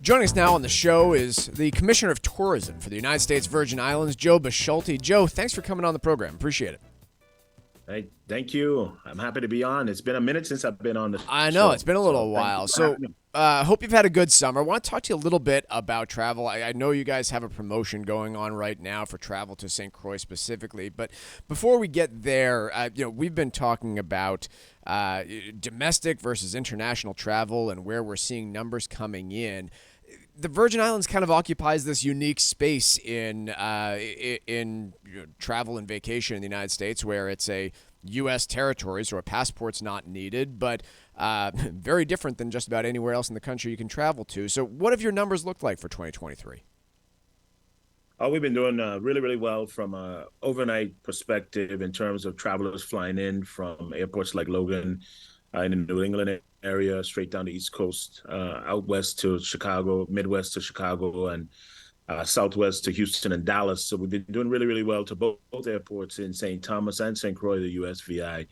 Joining us now on the show is the Commissioner of Tourism for the United States Virgin Islands, Joe Boschulte. Joe, thanks for coming on the program. Appreciate it. Hey, thank you. I'm happy to be on. It's been a minute since I've been on the I know, show. it's been a little Thank you while. for So, having me. hope you've had a good summer. I want to talk to you a little bit about travel. I know you guys have a promotion going on right now for travel to St. Croix specifically. But before we get there, we've been talking about domestic versus international travel and where we're seeing numbers coming in. The Virgin Islands kind of occupies this unique space in travel and vacation in the United States, where it's a U.S. territory, so a passport's not needed, but very different than just about anywhere else in the country you can travel to. So, what have your numbers looked like for 2023? Oh, we've been doing really, really well from a overnight perspective in terms of travelers flying in from airports like Logan in the New England area, straight down the East Coast, out west to Chicago, Midwest to Chicago, and Southwest to Houston and Dallas. So we've been doing really, really well to both airports in St. Thomas and St. Croix, the USVI.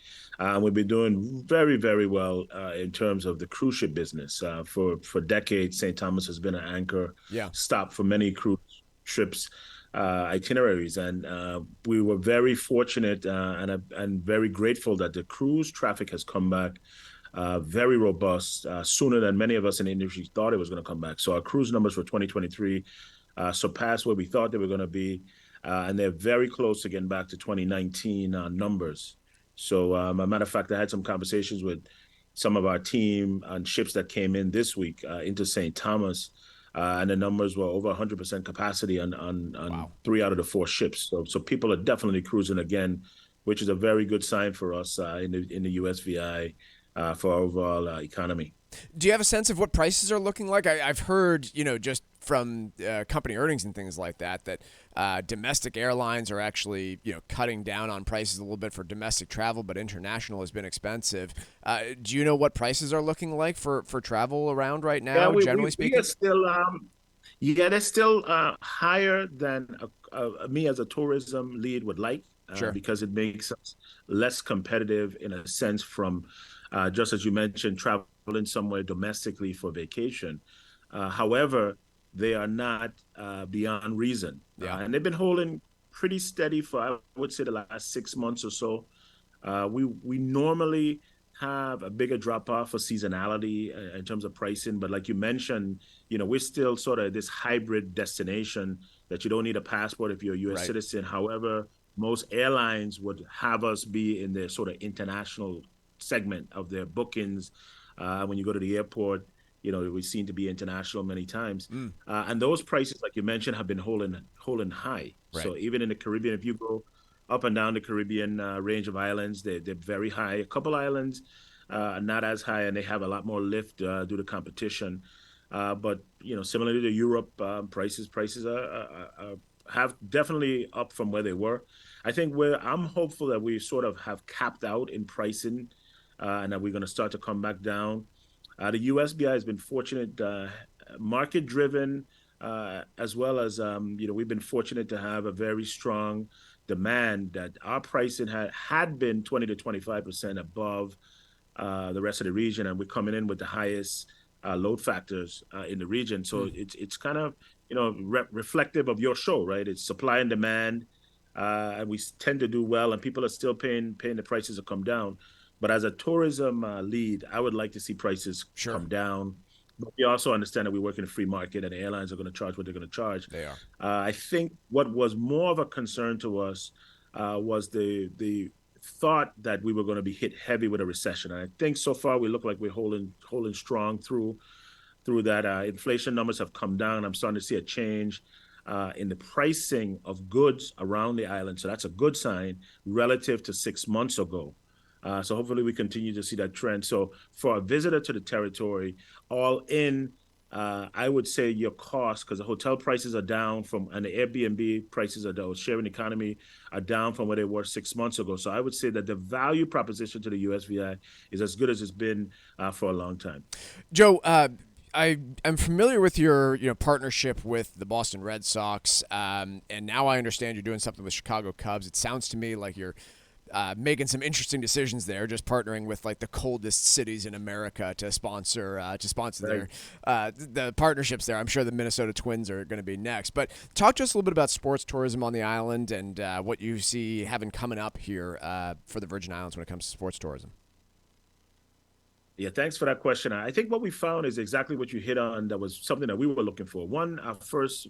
We've been doing very, very well in terms of the cruise ship business. For decades, St. Thomas has been an anchor Yeah. stop for many cruise trips itineraries. And we were very fortunate and very grateful that the cruise traffic has come back very robust, sooner than many of us in the industry thought it was going to come back. So our cruise numbers for 2023 surpassed where we thought they were going to be, and they're very close to getting back to 2019 numbers. So, a matter of fact, I had some conversations with some of our team on ships that came in this week into St. Thomas, and the numbers were over 100% capacity on Wow. 3 out of the 4 ships. So people are definitely cruising again, which is a very good sign for us in the USVI for our overall economy. Do you have a sense of what prices are looking like? I've heard, just from company earnings and things like that, that domestic airlines are actually, cutting down on prices a little bit for domestic travel, but international has been expensive. Do you know what prices are looking like for travel around right Yeah, now, we generally we, we are speaking? still they're still higher than me as a tourism lead would like, Sure. because it makes us less competitive in a sense from just as you mentioned, traveling somewhere domestically for vacation. However, they are not beyond reason, Yeah. and they've been holding pretty steady for I would say the last 6 months or so. We normally have a bigger drop off for seasonality in terms of pricing, but like you mentioned, we're still sort of this hybrid destination that you don't need a passport if you're a U.S. Right. citizen. However, most airlines would have us be in their sort of international segment of their bookings. When you go to the airport, we seem to be international many times, Mm, and those prices, like you mentioned, have been holding high. right. So even in the Caribbean, if you go up and down the Caribbean range of islands, they're very high. A couple islands are not as high, and they have a lot more lift due to competition. But similarly to Europe, prices have definitely up from where they were. I think where I'm hopeful that we sort of have capped out in pricing, and that we're going to start to come back down. The USBI has been fortunate, market driven, as well as we've been fortunate to have a very strong demand that our pricing had been 20 to 25% above the rest of the region, and we're coming in with the highest load factors in the region. So Mm. it's kind of reflective of your show, right? It's supply and demand, and we tend to do well, and people are still paying the prices to come down. But as a tourism lead, I would like to see prices Sure. come down. But we also understand that we work in a free market, and the airlines are going to charge what they're going to charge. They are. I think what was more of a concern to us was the thought that we were going to be hit heavy with a recession. And I think so far we look like we're holding strong through that. Inflation numbers have come down. I'm starting to see a change in the pricing of goods around the island. So that's a good sign relative to 6 months ago. So hopefully we continue to see that trend. So for a visitor to the territory, all in, I would say your cost, because the hotel prices are down and the Airbnb prices are down, sharing economy are down from where they were 6 months ago. So I would say that the value proposition to the USVI is as good as it's been for a long time. Joe, I am familiar with your partnership with the Boston Red Sox, and now I understand you're doing something with Chicago Cubs. It sounds to me like you're making some interesting decisions there, just partnering with like the coldest cities in America to sponsor Right. their the partnerships there. I'm sure the Minnesota Twins are going to be next. But talk to us a little bit about sports tourism on the island and what you see having coming up here for the Virgin Islands when it comes to sports tourism. Yeah, thanks for that question. I think what we found is exactly what you hit on. That was something that we were looking for. One, our first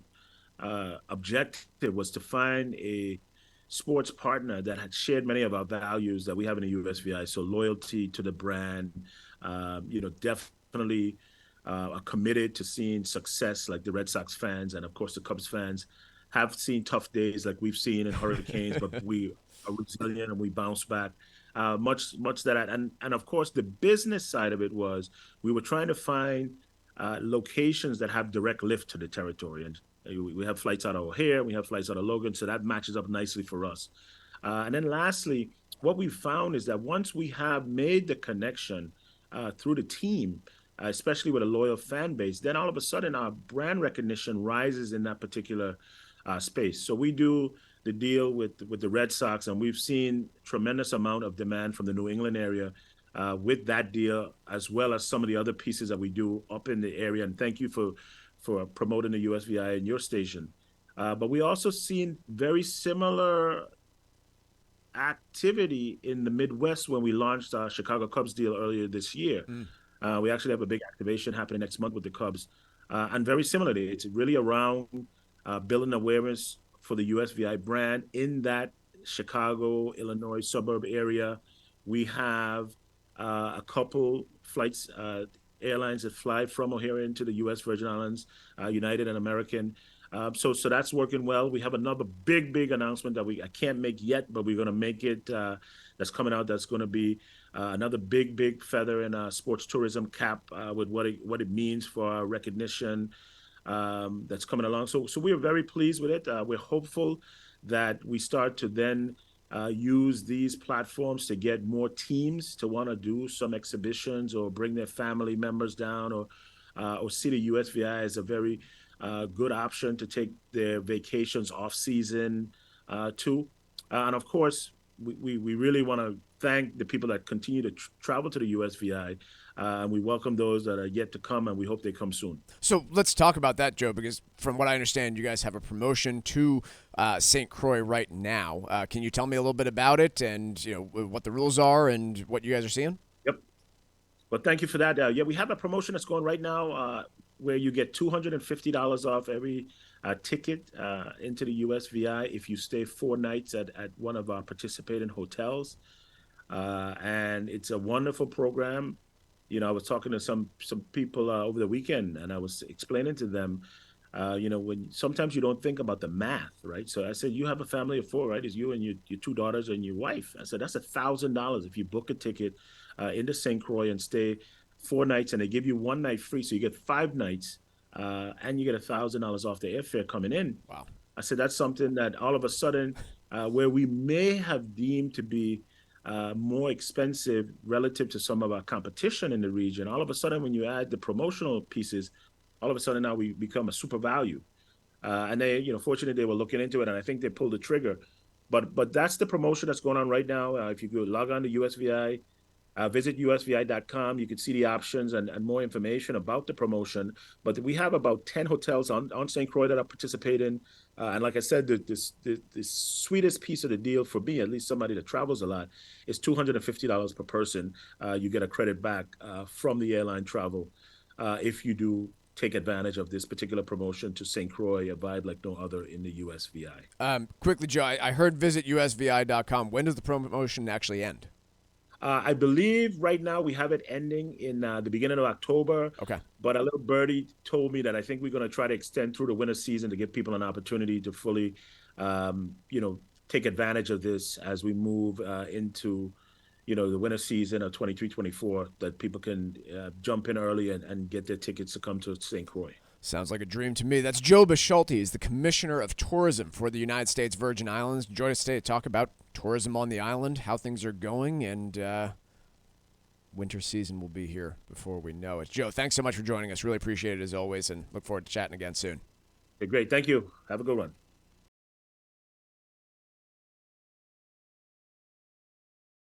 objective was to find a sports partner that had shared many of our values that we have in the USVI. So loyalty to the brand, definitely are committed to seeing success like the Red Sox fans and of course the Cubs fans have seen tough days like we've seen in hurricanes, but we are resilient and we bounce back. Much that, and of course the business side of it was we were trying to find locations that have direct lift to the territory, and we have flights out of O'Hare, we have flights out of Logan, so that matches up nicely for us. And then lastly, what we found is that once we have made the connection through the team, especially with a loyal fan base, then all of a sudden our brand recognition rises in that particular space. So we do the deal with the Red Sox, and we've seen tremendous amount of demand from the New England area with that deal, as well as some of the other pieces that we do up in the area. And thank you for promoting the USVI in your station. But we also seen very similar activity in the Midwest when we launched our Chicago Cubs deal earlier this year. Mm. We actually have a big activation happening next month with the Cubs. And very similarly, it's really around building awareness for the USVI brand in that Chicago, Illinois suburb area. We have a couple flights, airlines that fly from O'Hare into the U.S. Virgin Islands, United and American. So that's working well. We have another big announcement that I can't make yet, but we're going to make it. That's coming out. That's going to be another big feather in our sports tourism cap with what it means for our recognition that's coming along. So we're very pleased with it. We're hopeful that we start to then use these platforms to get more teams to want to do some exhibitions or bring their family members down or see the USVI as a very good option to take their vacations off season too. And of course, we really want to thank the people that continue to travel to the USVI. And we welcome those that are yet to come, and we hope they come soon. So let's talk about that, Joe, because from what I understand, you guys have a promotion to St. Croix right now. Can you tell me a little bit about it and what the rules are and what you guys are seeing? Yep. Well, thank you for that. Yeah, we have a promotion that's going right now where you get $250 off every ticket into the USVI if you stay 4 nights at one of our participating hotels. And it's a wonderful program. I was talking to some people over the weekend, and I was explaining to them, when sometimes you don't think about the math, right? So I said, you have a family of 4, right? It's you and your 2 daughters and your wife. I said, that's $1,000 if you book a ticket into St. Croix and stay 4 nights, and they give you 1 night free, so you get 5 nights, and you get $1,000 off the airfare coming in. Wow. I said, that's something that all of a sudden, where we may have deemed to be more expensive relative to some of our competition in the region, all of a sudden, when you add the promotional pieces, all of a sudden now we become a super value. And they, fortunately, they were looking into it, and I think they pulled the trigger. But that's the promotion that's going on right now. If you go log on to USVI, visit USVI.com. You can see the options and more information about the promotion. But we have about 10 hotels on St. Croix that are participating. And like I said, the sweetest piece of the deal for me, at least somebody that travels a lot, is $250 per person. You get a credit back from the airline travel if you do take advantage of this particular promotion to St. Croix, a vibe like no other in the USVI. Quickly, Joe, I heard visit USVI.com. When does the promotion actually end? I believe right now we have it ending in the beginning of October. Okay. But a little birdie told me that I think we're going to try to extend through the winter season to give people an opportunity to fully, take advantage of this as we move into, the winter season of 23-24, that people can jump in early and get their tickets to come to St. Croix. Sounds like a dream to me. That's Joe Boschulte. He's the Commissioner of Tourism for the United States Virgin Islands. Join us today to talk about tourism on the island, how things are going, and winter season will be here before we know it. Joe, thanks so much for joining us. Really appreciate it as always, and look forward to chatting again soon. Okay, great. Thank you. Have a good one.